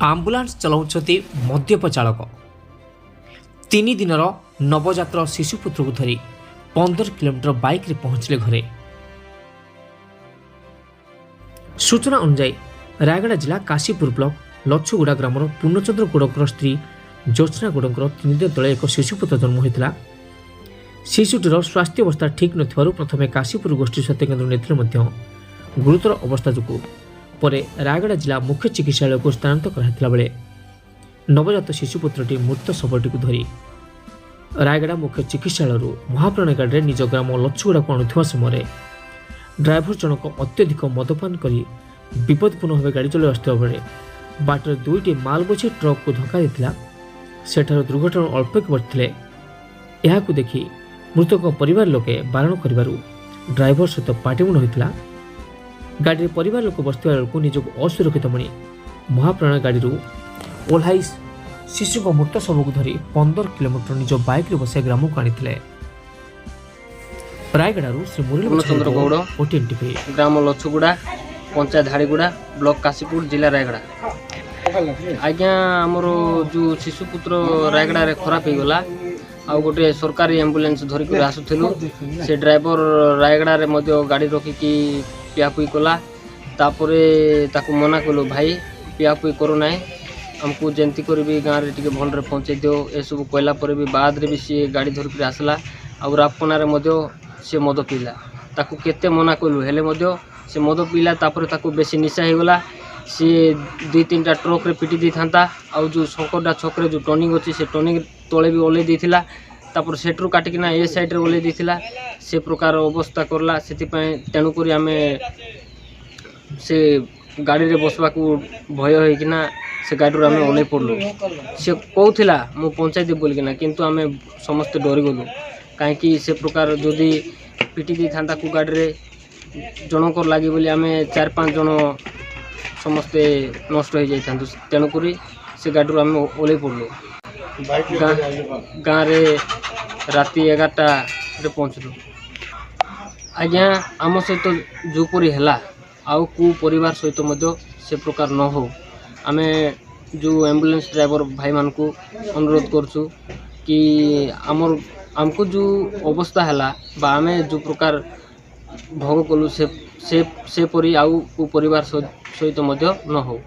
Ambulance चलाउछति मद्यप चालक 3 दिनर नवजातर शिशुपुत्र को धरी 15 किलोमीटर बाइक रे पहुंचले घरे। सूचना अनुसार रायगड़ा जिला काशीपुर ब्लॉक लछुगुड़ा ग्रामर पूर्णचंद्र गौड़कर स्त्री ज्योत्सना गौड़कर 3 दिन तले एक शिशुपुत्र जन्म होता। शिशुटीर स्वास्थ्य अवस्था ठीक नथिबारु प्रथमे काशीपुर गोष्ठी स्वास्थ्य केन्द्र नेथिले मध्य गुरुतर अवस्था जोगु परे रायगड़ा जिला मुख्य चिकित्सालय को स्थानांतर कराइथिला बेले नवजात शिशुपुत्रटी मृत शवटी को धरी रायगड़ा मुख्य चिकित्सालय महाप्राण गाड़ी निज ग्राम लछुगुड़ा को आणुथिबा समय ड्राइवर जनक अत्यधिक मदपान करी विपदपूर्ण भाव गाड़ी चलाई आसुथिबा बेले बाटर दुईटी मालबोझी ट्रक को धक्का देथिला। सेठार दुर्घटना अल्प बचिले। यहाकू देखि मृतक परिवार लोके बारण करिबारु ड्राइवर सहित पाटिमुंड होइतिला। गाड़ी परिवार लोक बसुवा बेलू निजक असुरक्षित मणि महाप्राण गाड़ी ओह्लाई शिशु को मृत शव को धरी 15 किलोमीटर निज बाइक बसाई ग्राम को आनी। रायगड़ू श्री पूर्णचंद्र गौड़ ओटीएन टीवी ग्राम लछुगुड़ा पंचायत हाड़ीगुड़ा ब्लॉक काशीपुर जिला रायगड़ा। आज्ञा आमर जो शिशुपुत्र रायगड़ा रे खराब हो गला आउ गोटे सरकारी एम्बुलेंस धरिक आसुलु। से ड्राइवर रायगड़ा रे मध्य गाड़ी रखिकी पियापुई कला। तापरे ताकू मना कलु भाई पियापुई करो ना हमको जंती कर भी गाँव में टे भल पहुँचे दियो ए सब कहला पर भी बाद रे भी सी गाड़ी धरिक आसला। आउ रापनारे मध्य से मद पीला ताकू केते मना कलु हेले मध्य से मद पीला। तापर ताकू बेसी निशा हो गला। सी 2-3टा ट्रक रे पिटी दी था। आउ जो शंकरडा छक रे जो टर्निंग अच्छी से टर्निंग तले भी ओल्ले देथिला। तापर सेट्रु काटिकिना ए साइड रे ओल्ले देथिला। से प्रकार अवस्था करला। सेतिपय तेणुकरी आमे से गाड़ी रे बसवा को भय होइकिना से गाड़ी आमे ओल्ले पड़लु। से कहूथिला मु पंचायत बोलकिना किंतु आमे समस्त डरी गलु काहेकि से प्रकार जदि पिटी दी था को गाड़ी रे जनकर लगी बोली आमे 4-5 जन समस्ते नष्ट हो जाई थांतु। तेणुकरी से गाड़ी आमे ओल्ले पड़लु। गाँव रे राति 11टा रे पहुँचलु। आज्ञा आम सहित जोपरी है आउ को परिवार सहित मध्य से प्रकार न हो आमे जो एम्बुलेंस ड्राइवर भाई मान को अनुरोध करछु कि आमको जो अवस्था है बा आमे जो प्रकार भोग कलु से परी आउ को परिवार सहित मध्य न हो।